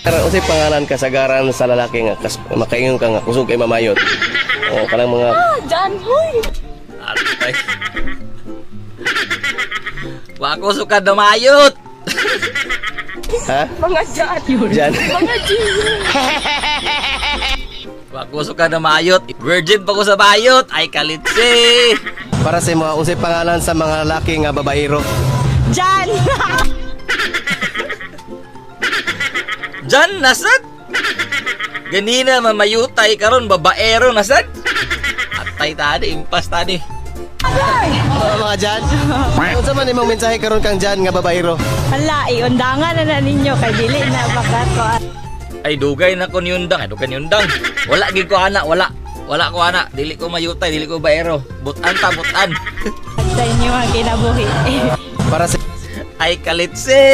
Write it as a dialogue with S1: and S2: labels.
S1: Pero usay pangalan kasagaran sa lalaki nga makaingon ka nga kusog kay mamayot. O kanang mga
S2: Jan, hoy.
S3: Atay. Wa ko suka damayot.
S1: ha?
S2: Mga Jan.
S1: Jan.
S2: Mga Jan.
S3: Wa ko suka damayot. Virgin pa ko sa bayot. Ay kalitsi.
S1: Para sa mga usay pangalan sa mga lalaki nga babaero.
S2: Jan.
S3: Jan nasad. Ganina mamayutay karon babaero nasad. Atay tadi impas tadi.
S1: Mga Jan. Unsa man imong mensahe karon kang Jan nga babaero?
S2: Hala, iundangan na ninyo kay dili na bakato.
S3: Ay dugay na ko niyundang. Ay dugay niyundang. Wala gid ko ana, wala. Wala ko ana. Dili ko mayutay, dili ko baero. Butan ta, butan.
S2: Sa inyo ang kinabuhi.
S1: Para sa
S3: Ay kalitsi.